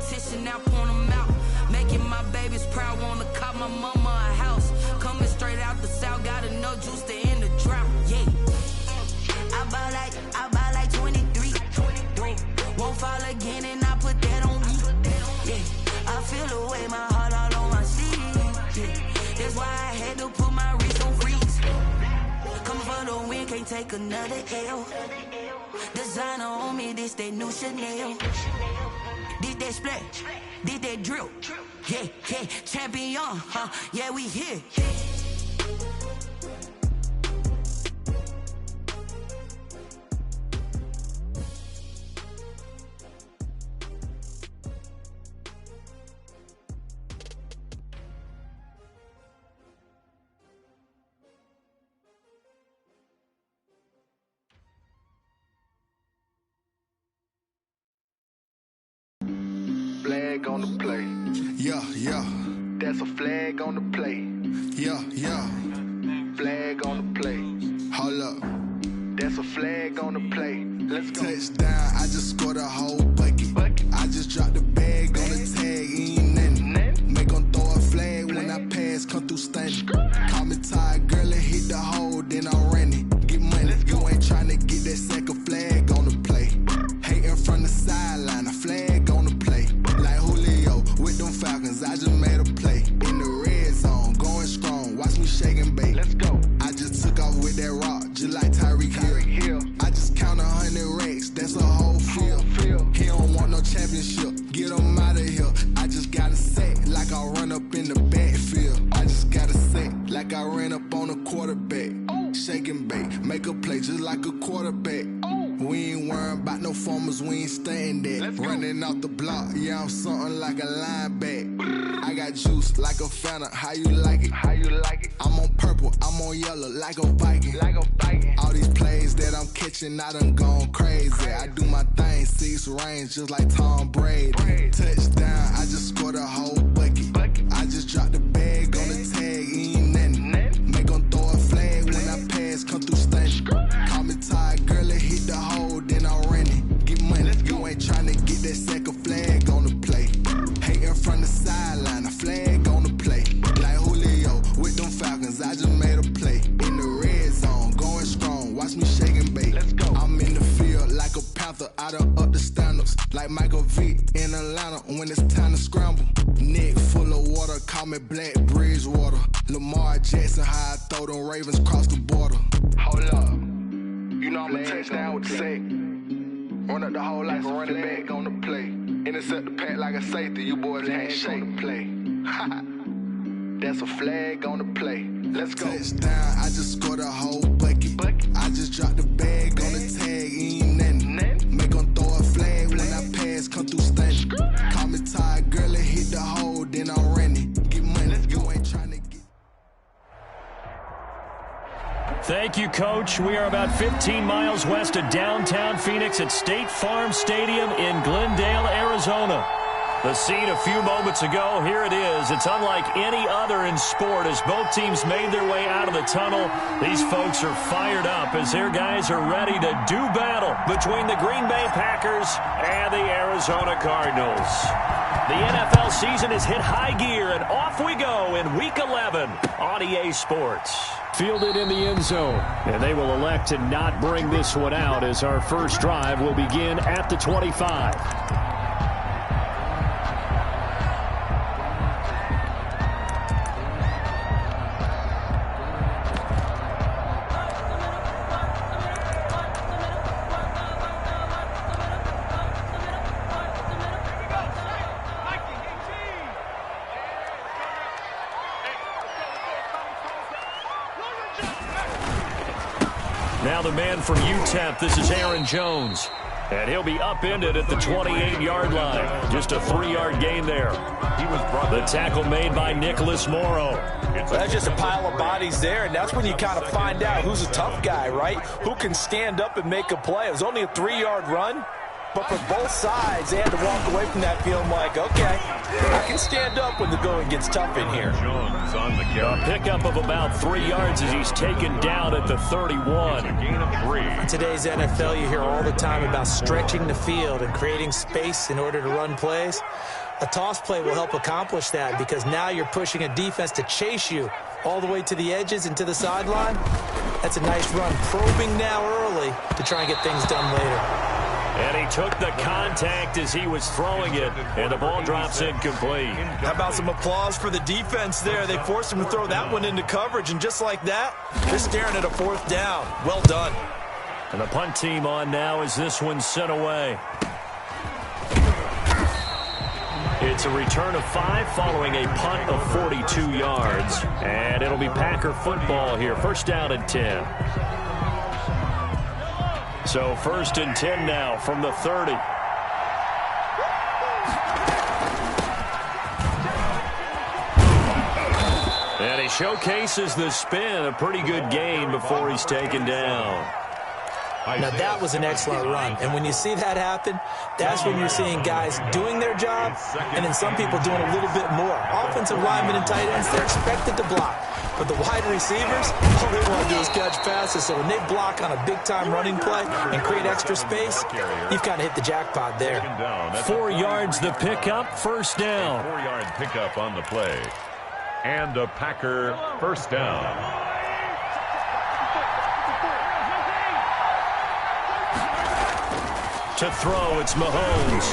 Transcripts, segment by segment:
competition, now point them out. Making my babies proud, wanna cop my mama a house. Coming straight out the south, got enough juice to end the drought. Yeah. I buy like 23. Won't fall again and I put that on me. Yeah. I feel the way, my heart all on my sleeve. Yeah. That's why I had to put my wrist on freeze. Come for the win, can't take another L. Designer on me, this that new Chanel. This that splash, this that drill. Yeah, yeah, champion, huh? Yeah, we here. Flag on the play. Yeah, yeah. That's a flag on the play. Yeah, yeah. Flag on the play. Hold up. That's a flag on the play. Let's go. Touchdown, I just scored a whole bucket. I just dropped the bag on the tag, ain't nothing. Make 'em throw a flag when I pass, come through stunning. Call me tired, girl, and hit the hole, then I'm running. Get money, you ain't tryna get that second flag on the play. Hating from the sideline, a flag on the play. Like Julio with them Falcons, I just made a play. In the red zone, going strong, watch me shake and bake. Let's go. I just took off with that rock, just like Tyreek Hill. I just count 100 racks, that's a whole field. He don't want no championship, get him out of here. I just gotta say, like I run up in the backfield. I just gotta say, like I ran up on a quarterback. Shake and bake, make a play just like a quarterback. We ain't worrying about no formers, we ain't staying there. Running off the block, yeah, I'm something like a linebacker. I got juice like a Fanta, how you like it? How you like it? I'm on purple, I'm on yellow, like a Viking. Like a Viking. All these plays that I'm catching, I done gone crazy. I do my thing, 6 range, just like Tom Brady. Touchdown, I just scored a whole bucket. I just dropped the bag on the tag, ain't nothing. Make 'em throw a flag when I pass, come through stunning. Call me tired, girl, and hit the hole, then I'm running. Get money, you ain't tryna get that second flag on the play. Hating from the sideline, a flag on the play. Like Julio with them Falcons, I just made a play. In the red zone, going strong, watch me shake and bake. Let's go. I'm in the field like a Panther, I done up the standards. Like Michael Vick in Atlanta when it's time to scramble. Neck full of water, call me Black Bridgewater. Lamar Jackson, how I throw them Ravens cross the border. Hold up. You know I'm a touchdown with the sack. Run up the hole like a running back on the play. Intercept the pack like a safety, you boys can't shake the play. That's a flag on the play. Let's go. Touchdown, I just scored a whole bucket. I just dropped the bag on the tag, ain't nothing. Make 'em throw a flag when I pass, come through stunning. Call me tired, girl, and hit the hole, then I'm running. Get money, you ain't tryna get. Thank you, Coach. We are about 15 miles west of downtown Phoenix at State Farm Stadium in Glendale, Arizona. The scene a few moments ago, here it is. It's unlike any other in sport as both teams made their way out of the tunnel. These folks are fired up as their guys are ready to do battle between the Green Bay Packers and the Arizona Cardinals. The NFL season has hit high gear, and off we go in Week 11 on EA Sports. Fielded in the end zone, and they will elect to not bring this one out as our first drive will begin at the 25. Now the man from UTEP, this is Aaron Jones. And he'll be upended at the 28-yard line. Just a 3-yard gain there. The tackle made by Nicholas Morrow. That's just a pile of bodies there, and that's when you kind of find out who's a tough guy, right? Who can stand up and make a play. It was only a 3-yard run, But for both sides, they had to walk away from that feeling like, okay, I can stand up when the going gets tough in here. Jones on the carry. A pickup of about 3 yards as he's taken down at the 31. A gain of 3. In today's NFL, you hear all the time about stretching the field and creating space in order to run plays. A toss play will help accomplish that because now you're pushing a defense to chase you all the way to the edges and to the sideline. That's a nice run. Probing now early to try and get things done later. And he took the contact as he was throwing it, and the ball drops incomplete. How about some applause for the defense there? They forced him to throw that one into coverage, and just like that, they're staring at a 4th down. Well done. And the punt team on now as this one's sent away. It's a return of 5 following a punt of 42 yards. And it'll be Packer football here. First down and 10. So 1st and 10 now from the 30. And he showcases the spin. A pretty good gain before he's taken down. Now, that was an excellent run. And when you see that happen, that's when you're seeing guys doing their job and then some people doing a little bit more. Offensive linemen and tight ends, they're expected to block. But the wide receivers, all they want to do is catch passes. So when they block on a big-time running play and create extra space, you've kind of hit the jackpot there. 4 yards the pickup, first down. 4-yard pickup on the play. And a Packer first down. To throw, it's Mahomes.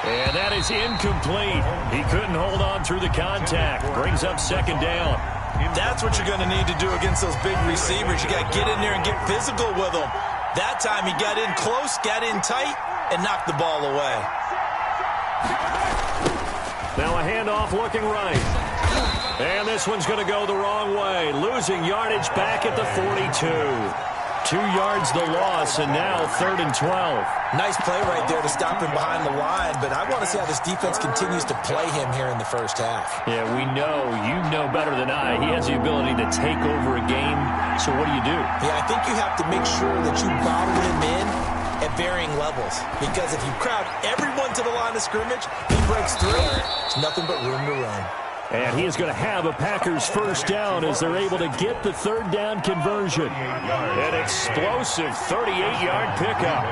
And that is incomplete. He couldn't hold on through the contact. Brings up second down. That's what you're going to need to do against those big receivers. You got to get in there and get physical with them. That time he got in close, got in tight, and knocked the ball away. Now a handoff looking right. And this one's going to go the wrong way. Losing yardage back at the 42. 2 yards the loss, and now 3rd and 12. Nice play right there to stop him behind the line, but I want to see how this defense continues to play him here in the first half. Yeah, we know, you know better than I, he has the ability to take over a game, so what do you do? Yeah, I think you have to make sure that you bottle him in at varying levels, because if you crowd everyone to the line of scrimmage, he breaks through, there's nothing but room to run. And he is going to have a Packers first down as they're able to get the 3rd down conversion. An explosive 38-yard pickup.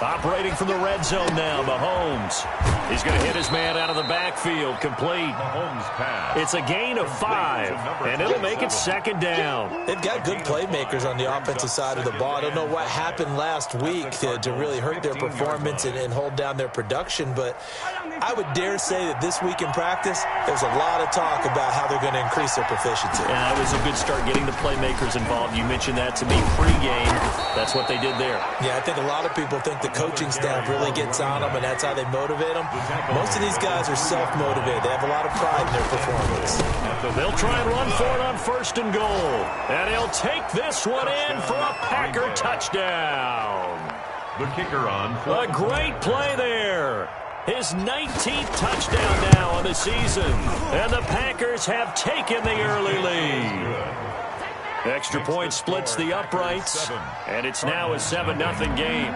Operating from the red zone now, Mahomes. He's going to hit his man out of the backfield, complete. Mahomes pass. It's a gain of 5, and it'll make it second down. They've got good playmakers on the offensive side of the ball. I don't know what happened last week to really hurt their performance and hold down their production, but I would dare say that this week in practice, there's a lot of talk about how they're going to increase their proficiency. Yeah, it was a good start getting the playmakers involved. You mentioned that to me pregame. That's what they did there. Yeah, I think a lot of people think the coaching staff really gets on them, and that's how they motivate them. Most of these guys are self-motivated. They have a lot of pride in their performance. They'll try and run for it on 1st and goal. And he'll take this one in for a Packer touchdown. The kicker on. A great play there. His 19th touchdown now on the season. And the Packers have taken the early lead. Extra point splits the uprights. And it's now a 7-0 game.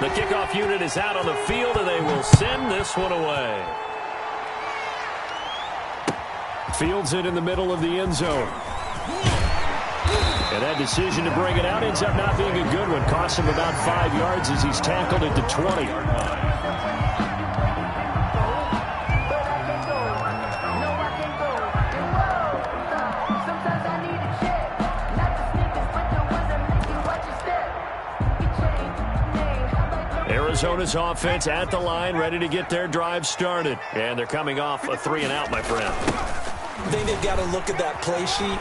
The kickoff unit is out on the field, and they will send this one away. Fields it in the middle of the end zone. And that decision to bring it out ends up not being a good one. Costs him about 5 yards as he's tackled at the 20. Arizona's offense at the line, ready to get their drive started. And they're coming off a 3-and-out, my friend. I think they've got to look at that play sheet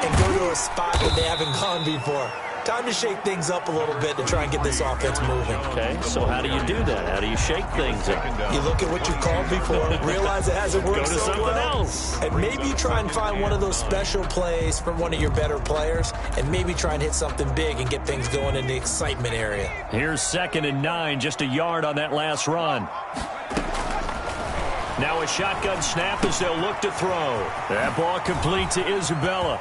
and go to a spot that they haven't gone before. Time to shake things up a little bit to try and get this offense moving. Okay, so how do you do that? How do you shake things up? You look at what you called before, realize it hasn't worked Go to so something well, else. and maybe you try and find one of those special plays from one of your better players, and maybe try and hit something big and get things going in the excitement area. Here's 2nd and 9, just a yard on that last run. Now a shotgun snap as they'll look to throw. That ball complete to Isabella.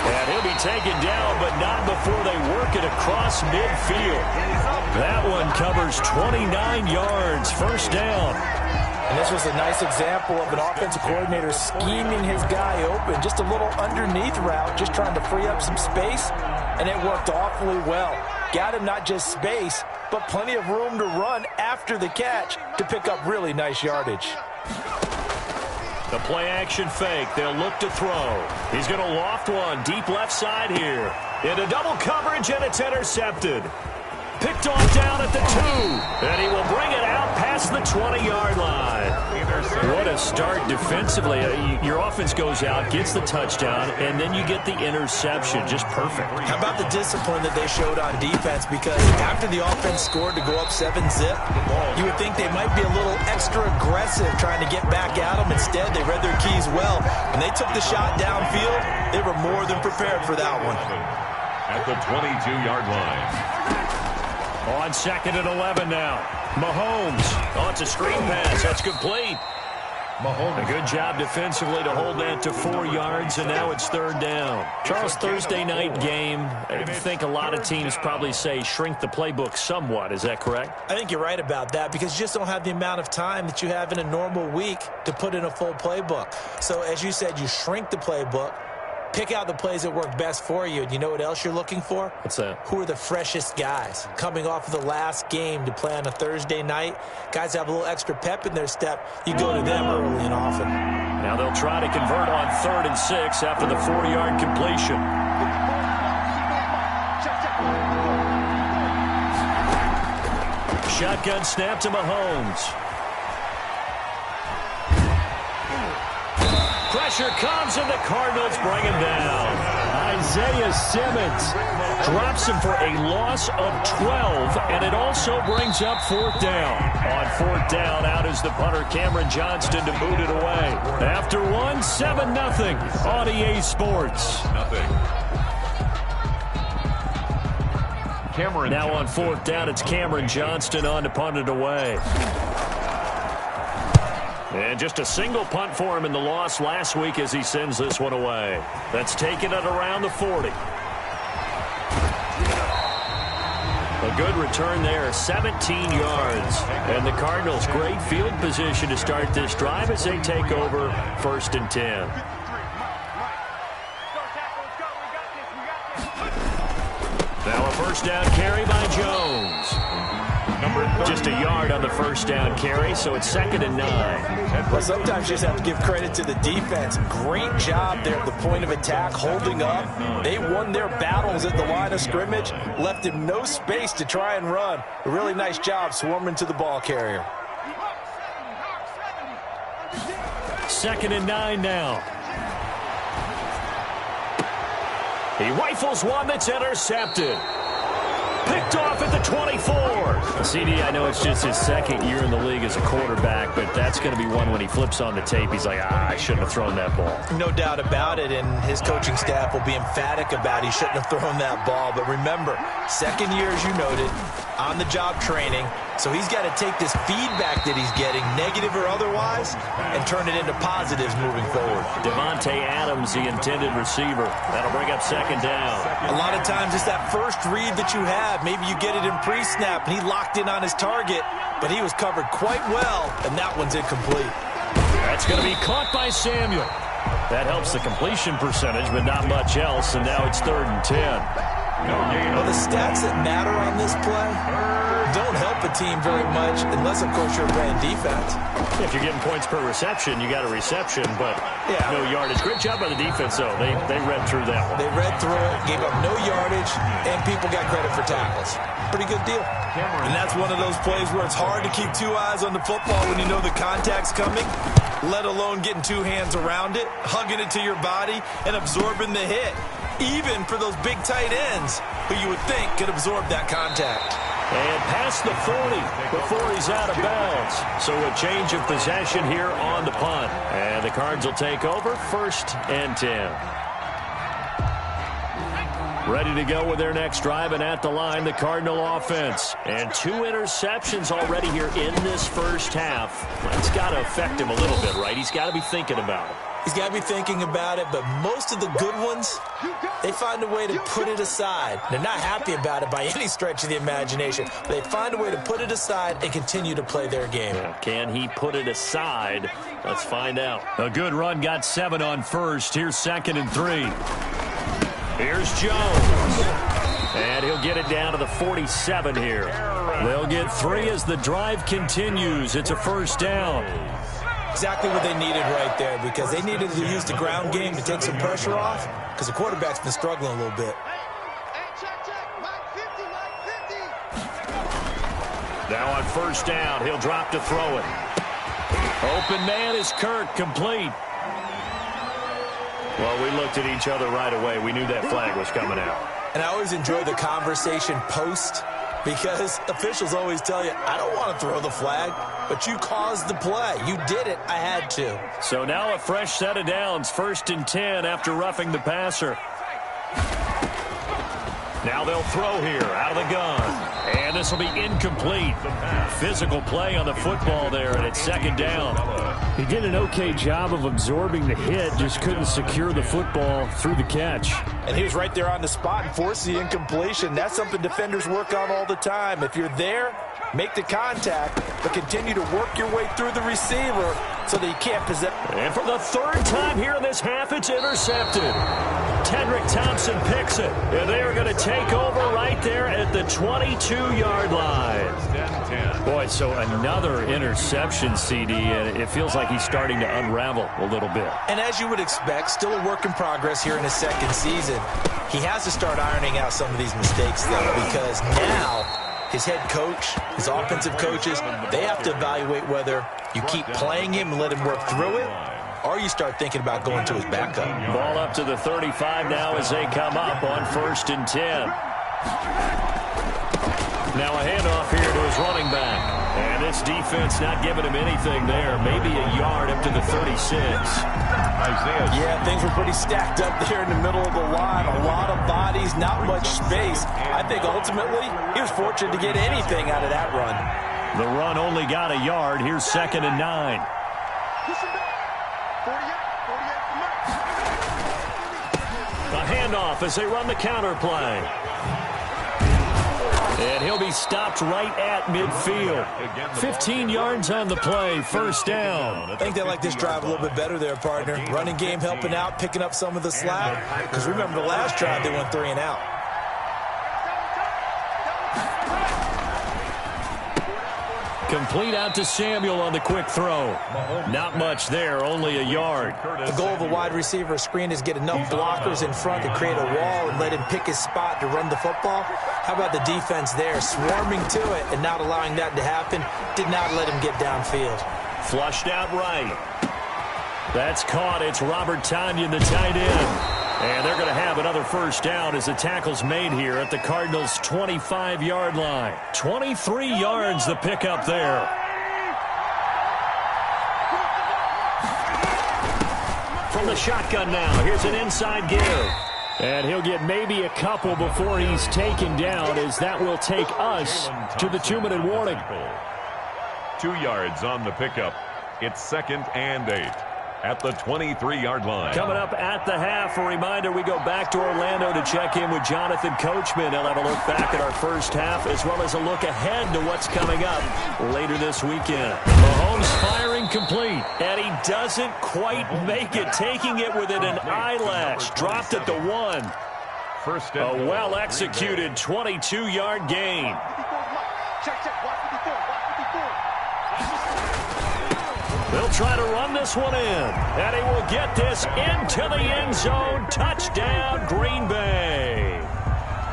And he'll be taken down, but not before they work it across midfield. That one covers 29 yards, first down. And this was a nice example of an offensive coordinator scheming his guy open. Just a little underneath route, just trying to free up some space, and it worked awfully well. Got him not just space, but plenty of room to run after the catch to pick up really nice yardage. The play-action fake. They'll look to throw. He's going to loft one deep left side here. Into double coverage, and it's intercepted. Picked off down at the 2, and he will bring it out past the 20-yard line. What a start defensively. Your offense goes out, gets the touchdown, and then you get the interception. Just perfect. How about the discipline that they showed on defense? Because after the offense scored to go up 7-zip, you would think they might be a little extra aggressive trying to get back at them. Instead, they read their keys well. When they took the shot downfield, they were more than prepared for that one. At the 22-yard line. On 2nd and 11 now. Mahomes. Oh, it's a screen pass. That's complete. Mahomes. A good job defensively to hold that to 4 yards, and now it's 3rd down. Charles, Thursday night game. I think a lot of teams probably say shrink the playbook somewhat. Is that correct? I think you're right about that because you just don't have the amount of time that you have in a normal week to put in a full playbook. So, as you said, you shrink the playbook. Pick out the plays that work best for you. And you know what else you're looking for? What's that? Who are the freshest guys coming off of the last game to play on a Thursday night? Guys have a little extra pep in their step. You go to them early and often. Now they'll try to convert on 3rd and 6 after the 4-yard completion. Shotgun snap to Mahomes. Pressure comes, and the Cardinals bring him down. Isaiah Simmons drops him for a loss of 12, and it also brings up 4th down. On 4th down, out is the punter, Cameron Johnston, to boot it away. After 1, 7-0 on EA Sports. Now on 4th down, it's Cameron Johnston on to punt it away. And just a single punt for him in the loss last week as he sends this one away. That's taken it around the 40. A good return there, 17 yards. And the Cardinals, great field position to start this drive as they take over 1st and 10. Now a 1st down carry by Jones. Just a yard on the 1st down carry, so it's 2nd and 9. Well, sometimes you just have to give credit to the defense. Great job there at the point of attack, holding up. They won their battles at the line of scrimmage, left him no space to try and run. A really nice job swarming to the ball carrier. 2nd and 9 now. He rifles one that's intercepted. Picked off at the 24. CD, I know it's just his 2nd year in the league as a quarterback, but that's going to be one when he flips on the tape. He's like, I shouldn't have thrown that ball. No doubt about it, and his coaching staff will be emphatic about he shouldn't have thrown that ball. But remember, 2nd year, as you noted, on-the-job training, so he's got to take this feedback that he's getting, negative or otherwise, and turn it into positives moving forward. Devontae Adams, the intended receiver. That'll bring up 2nd down. A lot of times it's that first read that you have. Maybe you get it in pre-snap, and he locked in on his target, but he was covered quite well, and that one's incomplete. That's going to be caught by Samuel. That helps the completion percentage, but not much else, and now it's 3rd and 10. Well, the stats that matter on this play don't help a team very much unless, of course, you're playing defense. If you're getting points per reception, you got a reception, but no yardage. Great job by the defense, though. They read through that one. They read through it, gave up no yardage, and people got credit for tackles. Pretty good deal. And that's one of those plays where it's hard to keep 2 eyes on the football when you know the contact's coming, let alone getting 2 hands around it, hugging it to your body, and absorbing the hit. Even for those big tight ends who you would think could absorb that contact. And past the 40 before he's out of bounds. So a change of possession here on the punt. And the Cards will take over 1st and 10. Ready to go with their next drive, and at the line, the Cardinal offense. And 2 interceptions already here in this first half. That's got to affect him a little bit, right? He's got to be thinking about it. He's got to be thinking about it, but most of the good ones, they find a way to put it aside. They're not happy about it by any stretch of the imagination. They find a way to put it aside and continue to play their game. Can he put it aside? Let's find out. A good run, got 7 on first. Here's 2nd and 3. Here's Jones. And he'll get it down to the 47 here. They'll get 3 as the drive continues. It's a first down. Exactly what they needed right there, because they needed to use the ground game to take some pressure off, because the quarterback's been struggling a little bit. Now on first down, he'll drop to throw it. Open man is Kirk, complete. Well, we looked at each other right away. We knew that flag was coming out. And I always enjoy the conversation post, because officials always tell you, I don't want to throw the flag, but you caused the play. You did it. I had to. So now a fresh set of downs, 1st and 10 after roughing the passer. Now they'll throw here out of the gun. And this will be incomplete. Physical play on the football there, and it's 2nd down. He did an okay job of absorbing the hit, just couldn't secure the football through the catch. And he was right there on the spot and forced the incompletion. That's something defenders work on all the time. If you're there, make the contact, but continue to work your way through the receiver so that you can't possess. And for the 3rd time here in this half, it's intercepted. Tedrick Thompson picks it, and they are going to take over right there at the 22-yard line. Boy, so another interception, CD, and it feels like he's starting to unravel a little bit. And as you would expect, still a work in progress here in his 2nd season. He has to start ironing out some of these mistakes, though, because now his head coach, his offensive coaches, they have to evaluate whether you keep playing him and let him work through it, or you start thinking about going to his backup. Ball up to the 35 now as they come up on 1st and 10. Now a handoff here to his running back. And this defense not giving him anything there. Maybe a yard up to the 36. Yeah, things were pretty stacked up there in the middle of the line. A lot of bodies, not much space. I think ultimately he was fortunate to get anything out of that run. The run only got a yard. Here's 2nd and 9. A handoff as they run the counter play. And he'll be stopped right at midfield. 15 yards on the play, 1st down. I think they like this drive a little bit better there, partner. Running game helping out, picking up some of the slack. Because remember the last drive, they went 3 and out. Complete out to Samuel on the quick throw. Not much there, only a yard. The goal of a wide receiver screen is get enough blockers in front to create a wall and let him pick his spot to run the football. How about the defense there, swarming to it and not allowing that to happen? Did not let him get downfield. Flushed out right. That's caught. It's Robert Tonyan, the tight end. And they're going to have another 1st down as the tackle's made here at the Cardinals' 25-yard line. 23 yards the pickup there. From the shotgun now, here's an inside give. And he'll get maybe a couple before he's taken down, as that will take us to the 2-minute warning. 2 yards on the pickup. It's 2nd and 8. At the 23-yard line. Coming up at the half, a reminder, we go back to Orlando to check in with Jonathan Coachman. He'll have a look back at our first half as well as a look ahead to what's coming up later this weekend. Mahomes firing complete, and he doesn't quite make it, taking it within an eyelash. Dropped at the 1. A well-executed 22-yard gain. They'll try to run this one in, and he will get this into the end zone. Touchdown, Green Bay.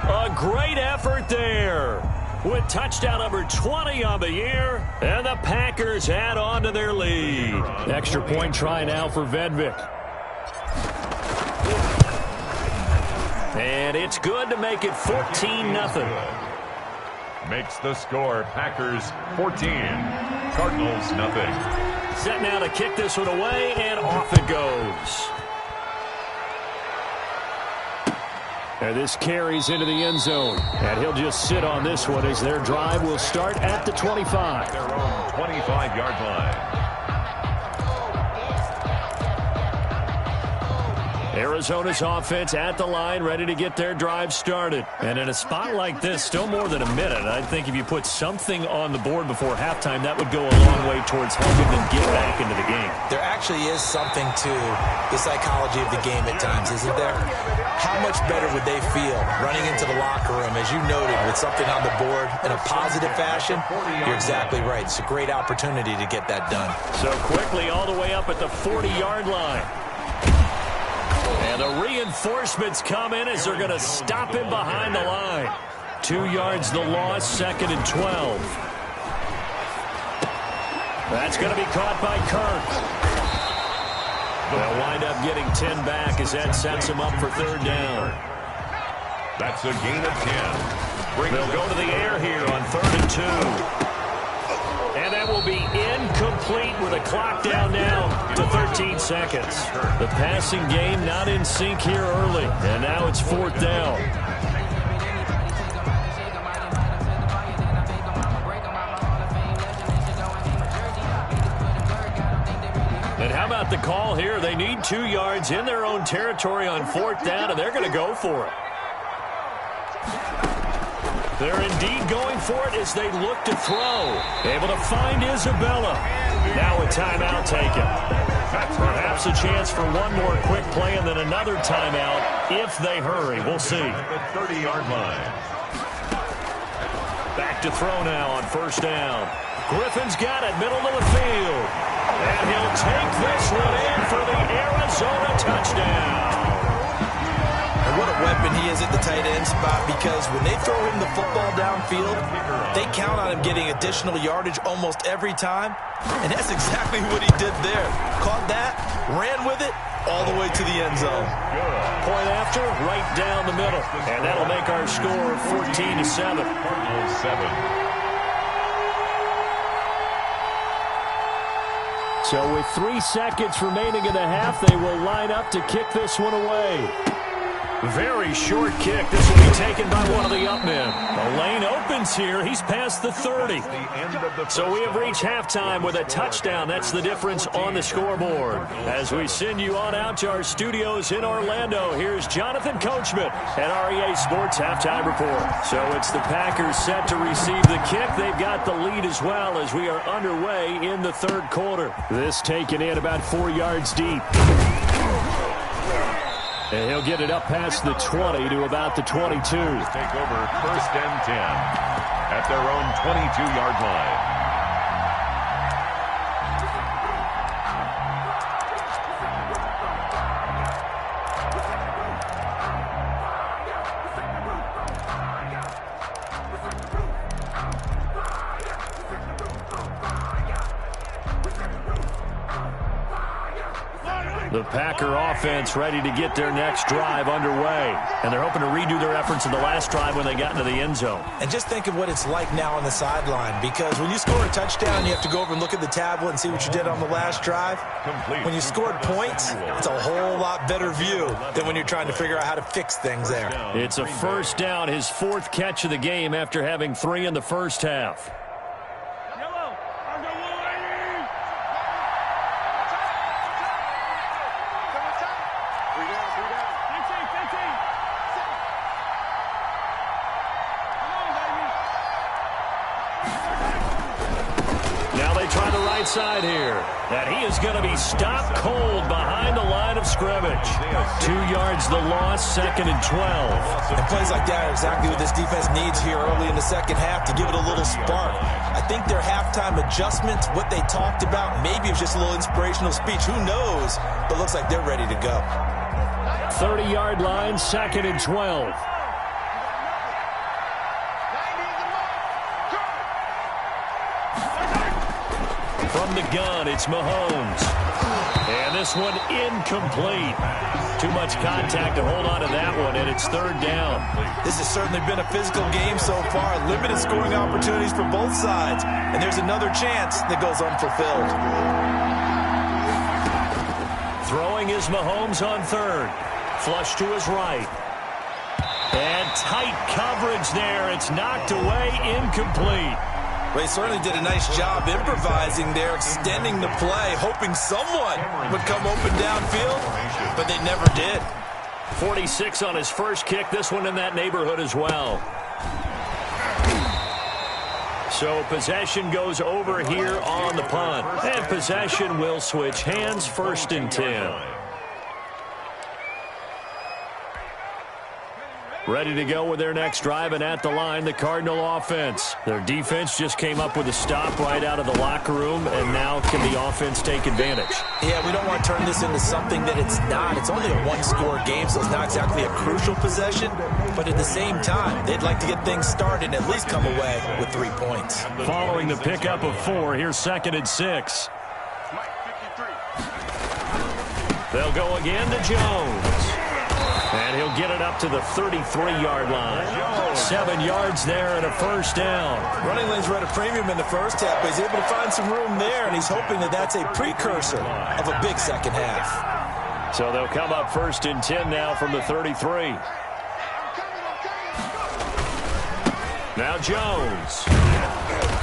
A great effort there with touchdown number 20 on the year, and the Packers add on to their lead. Extra point try now for Vedvik. And it's good to make it 14-0. Makes the score Packers 14, Cardinals nothing. Set now to kick this one away, and off it goes. And this carries into the end zone. And he'll just sit on this one as their drive will start at the 25. Their own 25-yard line. Arizona's offense at the line, ready to get their drive started. And in a spot like this, still more than a minute, I think if you put something on the board before halftime, that would go a long way towards helping them get back into the game. There actually is something to the psychology of the game at times, isn't there? How much better would they feel running into the locker room, as you noted, with something on the board in a positive fashion? You're exactly right. It's a great opportunity to get that done. So quickly all the way up at the 40-yard line. And the reinforcements come in as they're going to stop him behind the line. 2 yards the loss, 2nd and 12. That's going to be caught by Kirk. They'll wind up getting 10 back as that sets him up for 3rd down. That's a gain of 10. They'll go to the air here on 3rd and 2. And that will be incomplete with a clock down now to 13 seconds. The passing game not in sync here early. And now it's 4th down. And how about the call here? They need 2 yards in their own territory on 4th down, and they're going to go for it. They're indeed going for it as they look to throw. Able to find Isabella. Now a timeout taken. Perhaps a chance for one more quick play and then another timeout if they hurry. We'll see. At the 30-yard line. Back to throw now on 1st down. Griffin's got it, middle of the field. And he'll take this one in for the Arizona touchdown. And what a weapon he is at the tight end spot, because when they throw him the football downfield, they count on him getting additional yardage almost every time. And that's exactly what he did there. Caught that, ran with it, all the way to the end zone. Point after, right down the middle. And that'll make our score 14-7. Cardinals 7. So with 3 seconds remaining in the half, they will line up to kick this one away. Very short kick. This will be taken by one of the up men. The lane opens here. He's past the 30. So we have reached halftime with a touchdown. That's the difference on the scoreboard. As we send you on out to our studios in Orlando, here's Jonathan Coachman at REA Sports Halftime Report. So it's the Packers set to receive the kick. They've got the lead as well as we are underway in the 3rd quarter. This taken in about 4 yards deep. And he'll get it up past the 20 to about the 22. Take over 1st and 10 at their own 22-yard line. The Packer offense ready to get their next drive underway. And they're hoping to redo their efforts in the last drive when they got into the end zone. And just think of what it's like now on the sideline, because when you score a touchdown, you have to go over and look at the tablet and see what you did on the last drive. When you scored points, it's a whole lot better view than when you're trying to figure out how to fix things there. It's a 1st down, his 4th catch of the game after having 3 in the first half. Side here, that he is going to be stopped cold behind the line of scrimmage. 2 yards the loss, 2nd and 12. And plays like that are exactly what this defense needs here early in the second half to give it a little spark. I think their halftime adjustments, what they talked about, maybe it was just a little inspirational speech. Who knows? But looks like they're ready to go. 30-yard line, 2nd and 12. From the gun, it's Mahomes. And this one incomplete. Too much contact to hold on to that one, and it's 3rd down. This has certainly been a physical game so far. Limited scoring opportunities for both sides. And there's another chance that goes unfulfilled. Throwing is Mahomes on 3rd. Flush to his right. And tight coverage there. It's knocked away, incomplete. They certainly did a nice job improvising there, extending the play, hoping someone would come open downfield, but they never did. 46 on his first kick, this one in that neighborhood as well. So possession goes over here on the punt. And possession will switch hands, 1st and 10. Ready to go with their next drive, and at the line, the Cardinal offense. Their defense just came up with a stop right out of the locker room, and now can the offense take advantage? Yeah, we don't want to turn this into something that it's not. It's only a one-score game, so it's not exactly a crucial possession. But at the same time, they'd like to get things started and at least come away with 3 points. Following the pickup of 4, here's 2nd and 6. They'll go again to Jones. And he'll get it up to the 33-yard line. 7 yards there and a 1st down. Running lanes were at a premium in the first half, but he's able to find some room there, and he's hoping that that's a precursor of a big second half. So they'll come up 1st and 10 now from the 33. Now Jones.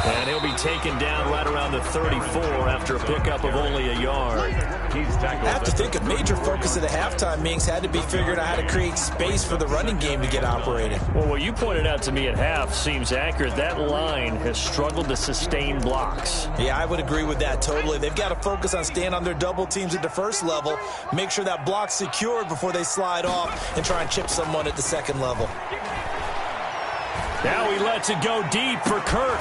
And he'll be taken down right around the 34 after a pickup of only a yard. I have to think a major focus of the halftime meetings had to be figuring out how to create space for the running game to get operated. Well, what you pointed out to me at half seems accurate. That line has struggled to sustain blocks. Yeah, I would agree with that totally. They've got to focus on staying on their double teams at the first level, make sure that block's secured before they slide off and try and chip someone at the second level. Now he lets it go deep for Kirk.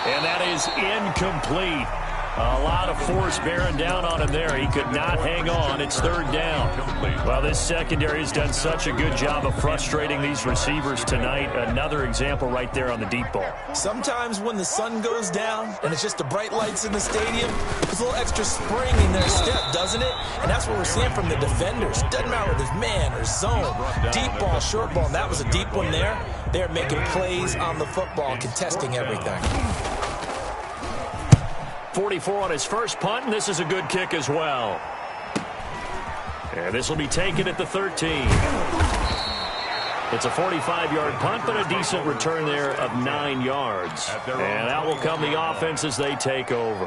And that is incomplete. A lot of force bearing down on him there. He could not hang on. It's 3rd down. Well, this secondary has done such a good job of frustrating these receivers tonight. Another example right there on the deep ball. Sometimes when the sun goes down and it's just the bright lights in the stadium, there's a little extra spring in their step, doesn't it? And that's what we're seeing from the defenders. Doesn't matter whether it's man or zone, deep ball, short ball. And that was a deep one there. They're making plays on the football, contesting everything. 44 on his first punt, and this is a good kick as well. And this will be taken at the 13. It's a 45-yard punt, but a decent return there of 9 yards. And out will come the offense as they take over.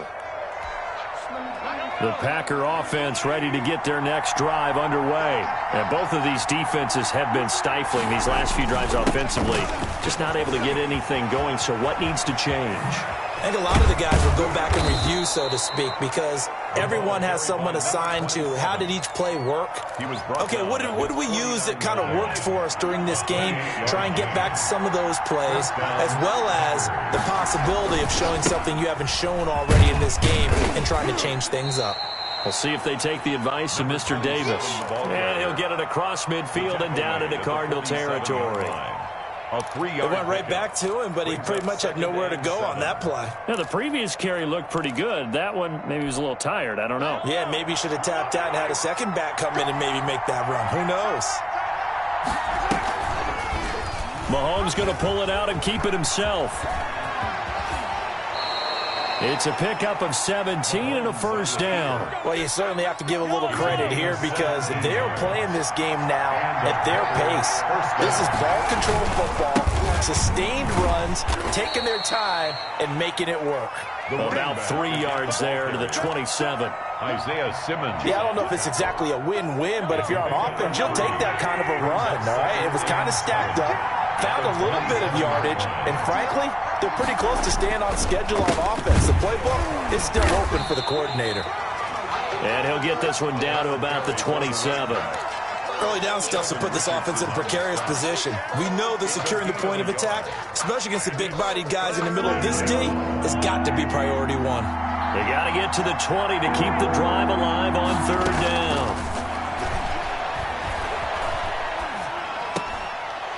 The Packer offense ready to get their next drive underway. And both of these defenses have been stifling these last few drives offensively. Just not able to get anything going, so what needs to change? I think a lot of the guys will go back and review, so to speak, because everyone has someone assigned to how did each play work. Okay, what did we use that kind of worked for us during this game? Try and get back to some of those plays, as well as the possibility of showing something you haven't shown already in this game and trying to change things up. We'll see if they take the advice of Mr. Davis. And he'll get it across midfield and down into Cardinal territory. It went right back to him, but he pretty much had nowhere to go on that play. Now, the previous carry looked pretty good. That one, maybe he was a little tired. I don't know. Yeah, maybe he should have tapped out and had a second back come in and maybe make that run. Who knows? Mahomes going to pull it out and keep it himself. It's a pickup of 17 and a 1st down. Well, you certainly have to give a little credit here because they're playing this game now at their pace. This is ball control football, sustained runs, taking their time, and making it work. About 3 yards there to the 27. Isaiah Simmons. Yeah, I don't know if it's exactly a win-win, but if you're on offense, you'll take that kind of a run, all right? It was kind of stacked up, found a little bit of yardage, and frankly, they're pretty close to staying on schedule on offense. The playbook is still open for the coordinator. And he'll get this one down to about the 27. Early down stuff to put this offense in a precarious position. We know that securing the point of attack, especially against the big-bodied guys in the middle of this D, has got to be priority one. They got to get to the 20 to keep the drive alive on 3rd down.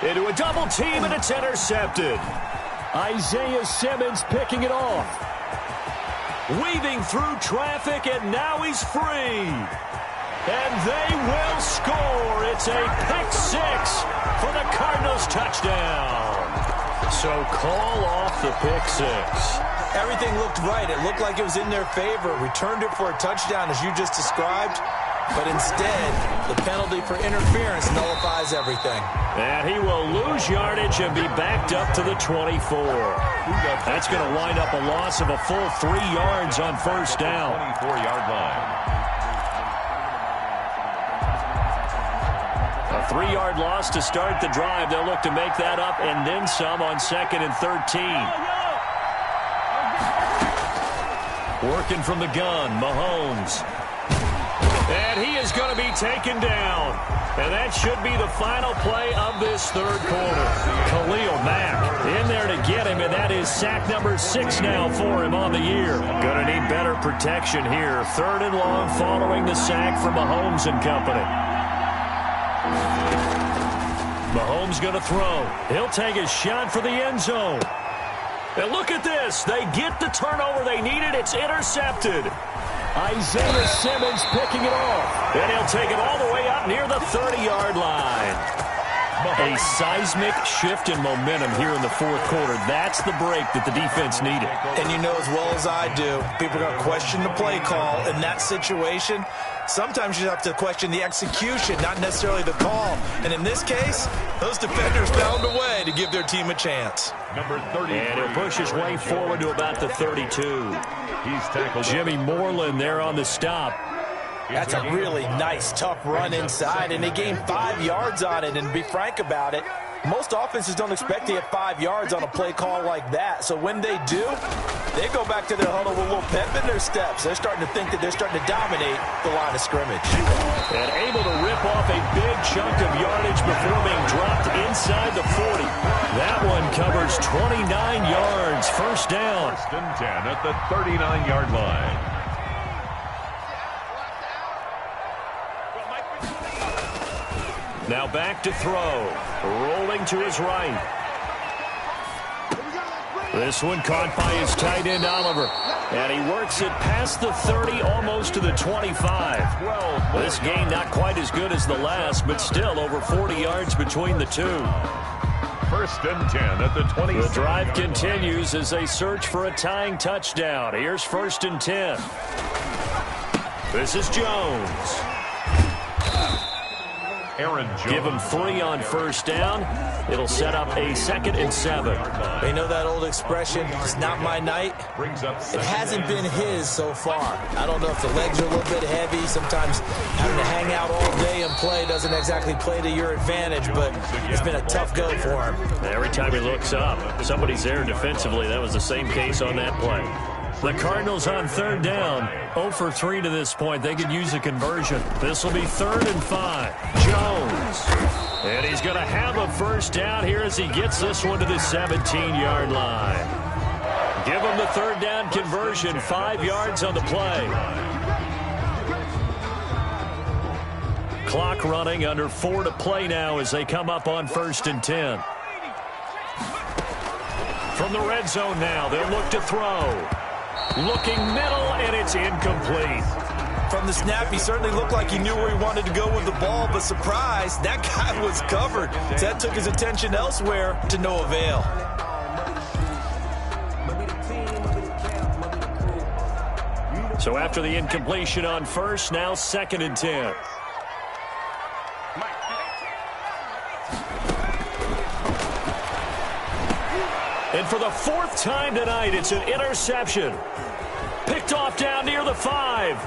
Into a double team, and it's intercepted. Isaiah Simmons picking it off. Weaving through traffic, and now he's free. And they will score. It's a pick-6 for the Cardinals touchdown. So call off the pick-6. Everything looked right. It looked like it was in their favor. Returned it for a touchdown, as you just described. But instead, the penalty for interference nullifies everything. And he will lose yardage and be backed up to the 24. That's going to wind up a loss of a full 3 yards on first down. 24-yard line. A 3-yard loss to start the drive. They'll look to make that up and then some on 2nd and 13. Working from the gun, Mahomes. And he is going to be taken down. And that should be the final play of this third quarter. Khalil Mack in there to get him, and that is sack number 6 now for him on the year. Going to need better protection here. 3rd and long following the sack from Mahomes and company. Mahomes going to throw. He'll take a shot for the end zone. And look at this. They get the turnover they needed. It's intercepted. Isaiah Simmons picking it off. And he'll take it all the way up near the 30-yard line. A seismic shift in momentum here in the fourth quarter. That's the break that the defense needed. And you know as well as I do, people are going to question the play call in that situation. Sometimes you have to question the execution, not necessarily the call. And in this case, those defenders found a way to give their team a chance. Number 30. And he'll push his way forward to about the 32. He's tackled. Jimmy Moreland there on the stop. That's a really nice, tough run inside, and they gained 5 yards on it. And to be frank about it, most offenses don't expect to get 5 yards on a play call like that. So when they do, they go back to their huddle with a little pep in their steps. They're starting to think that they're starting to dominate the line of scrimmage. And able to rip off a big chunk of yardage before being dropped inside the 40. That one covers 29 yards. First down. 1st and 10 at the 39-yard line. Now back to throw. Rolling to his right. This one caught by his tight end, Oliver. And he works it past the 30, almost to the 25. This game not quite as good as the last, but still over 40 yards between the two. 1st and 10 at the 20. The drive continues as they search for a tying touchdown. Here's 1st and 10. This is Jones. Aaron Jones. Give him 3 on first down. It'll set up a 2nd and 7. They know that old expression, it's not my night. It hasn't been his so far. I don't know if the legs are a little bit heavy. Sometimes having to hang out all day and play doesn't exactly play to your advantage, but it's been a tough go for him. Every time he looks up, somebody's there defensively. That was the same case on that play. The Cardinals on 3rd down, 0 for 3 to this point. They could use a conversion. This will be 3rd and 5. Jones. And he's going to have a first down here as he gets this one to the 17-yard line. Give him the 3rd down conversion, 5 yards on the play. Clock running, under 4 to play now as they come up on 1st and 10. From the red zone now, they'll look to throw. Looking middle, and it's incomplete. From the snap, he certainly looked like he knew where he wanted to go with the ball, but surprise, that guy was covered. So that took his attention elsewhere to no avail. So after the incompletion on first, now 2nd and 10. And for the 4th time tonight, it's an interception. Picked off down near the 5.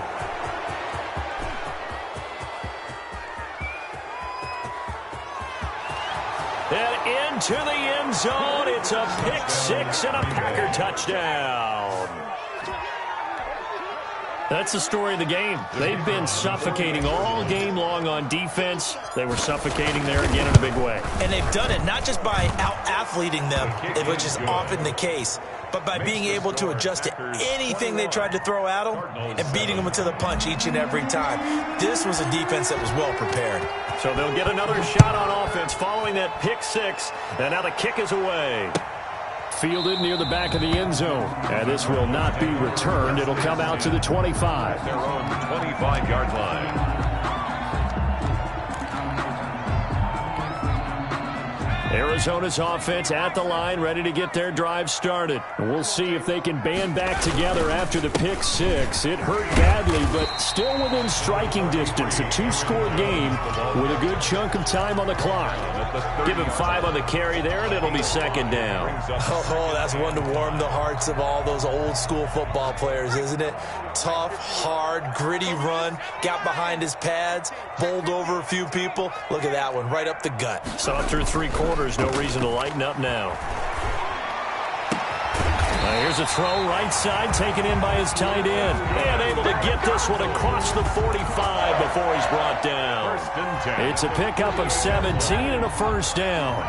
And into the end zone. It's a pick 6 and a Packer touchdown. That's the story of the game. They've been suffocating all game long on defense. They were suffocating there again in a big way. And they've done it not just by out-athleting them, which is often the case, but by being able to adjust to anything they tried to throw at them and beating them to the punch each and every time. This was a defense that was well prepared. So they'll get another shot on offense following that pick 6. And now the kick is away. Fielded near the back of the end zone. And this will not be returned. It'll come out to the 25. Their own 25-yard line. Arizona's offense at the line, ready to get their drive started. And we'll see if they can band back together after the pick six. It hurt badly, but still within striking distance. A two-score game with a good chunk of time on the clock. Give him 5 on the carry there, and it'll be second down. Oh, that's one to warm the hearts of all those old-school football players, isn't it? Tough, hard, gritty run, got behind his pads, bowled over a few people. Look at that one, right up the gut. So through 3 quarters, no reason to lighten up now. Here's a throw right side, taken in by his tight end. And able to get this one across the 45 before he's brought down. It's a pickup of 17 and a first down.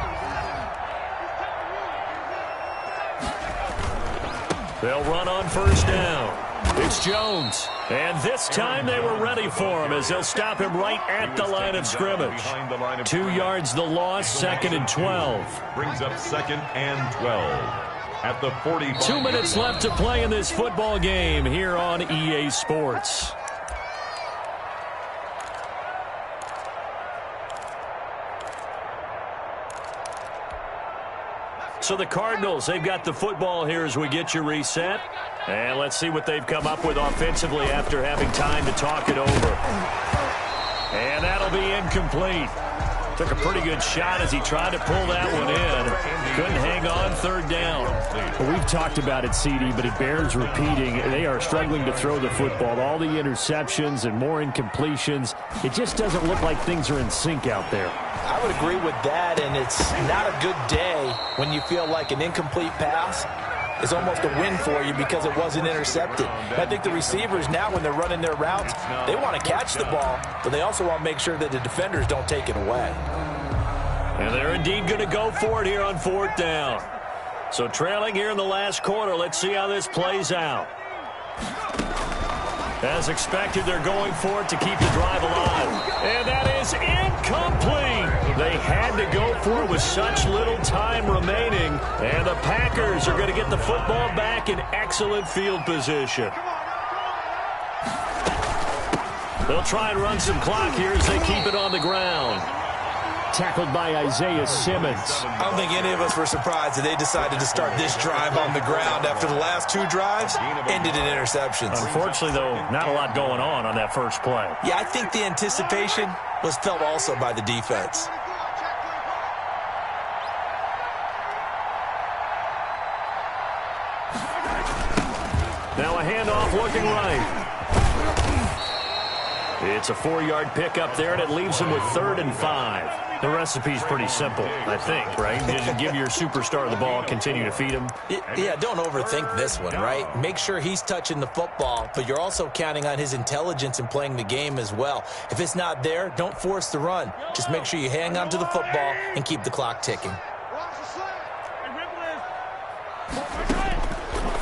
They'll run on first down. It's Jones. And this time they were ready for him as they'll stop him right at the line of scrimmage. 2 yards the loss, second and 12. Brings up second and 12. At the 45. 2 minutes left to play in this football game here on EA Sports. So the Cardinals, they've got the football here as we get you reset. And let's see what they've come up with offensively after having time to talk it over. And that'll be incomplete. Took a pretty good shot as he tried to pull that one in. Couldn't hang on, third down. Well, we've talked about it, CD, but it bears repeating. They are struggling to throw the football. All the interceptions and more incompletions. It just doesn't look like things are in sync out there. I would agree with that, and it's not a good day when you feel like an incomplete pass is almost a win for you because it wasn't intercepted. I think the receivers now, when they're running their routes, they want to catch the ball, but they also want to make sure that the defenders don't take it away. And they're indeed going to go for it here on fourth down. So trailing here in the last quarter, let's see how this plays out. As expected, they're going for it to keep the drive alive. And that is incomplete. They had to go for it with such little time remaining. And the Packers are going to get the football back in excellent field position. They'll try and run some clock here as they keep it on the ground. Tackled by Isaiah Simmons. I don't think any of us were surprised that they decided to start this drive on the ground after the last 2 drives ended in interceptions. Unfortunately, though, not a lot going on that first play. Yeah, I think the anticipation was felt also by the defense. Now a handoff looking right. It's a 4-yard pickup there, and it leaves him with 3rd and 5. The recipe's pretty simple, I think, right? You just give your superstar the ball, continue to feed him. Yeah, don't overthink this one, right? Make sure he's touching the football, but you're also counting on his intelligence in playing the game as well. If it's not there, don't force the run. Just make sure you hang on to the football and keep the clock ticking.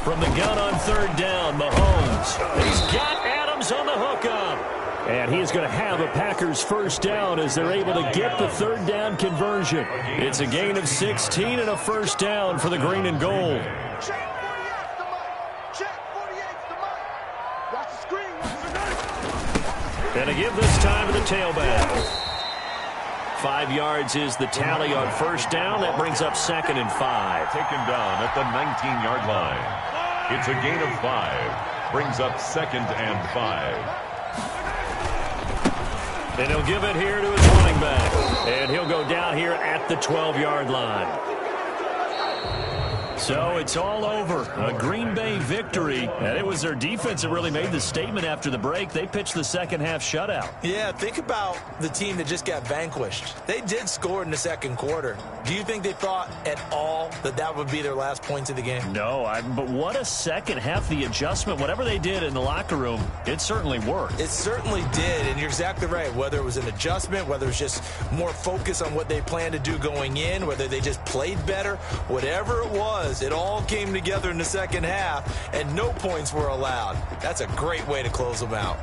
From the gun on 3rd down, Mahomes. He's got Adams on the hookup. And he's going to have a Packers first down as they're able to get the 3rd down conversion. It's a gain of 16 and a first down for the green and gold. And a give this time to the tailback. 5 yards is the tally on first down. That brings up 2nd and 5. Taken down at the 19-yard line. It's a gain of 5. Brings up 2nd and 5. And he'll give it here to his running back. And he'll go down here at the 12-yard line. So it's all over. A Green Bay victory. And it was their defense that really made the statement after the break. They pitched the second-half shutout. Yeah, think about the team that just got vanquished. They did score in the second quarter. Do you think they thought at all that that would be their last points of the game? No, but what a second half. The adjustment, whatever they did in the locker room, it certainly worked. It certainly did, and you're exactly right. Whether it was an adjustment, whether it was just more focus on what they planned to do going in, whether they just played better, whatever it was, it all came together in the second half, and no points were allowed. That's a great way to close them out.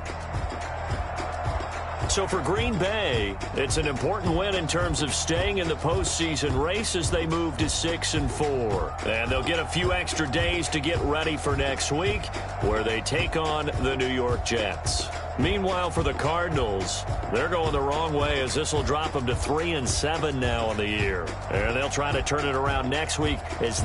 So for Green Bay, it's an important win in terms of staying in the postseason race as they move to 6-4. And they'll get a few extra days to get ready for next week, where they take on the New York Jets. Meanwhile, for the Cardinals, they're going the wrong way as this will drop them to 3-7 now on the year. And they'll try to turn it around next week as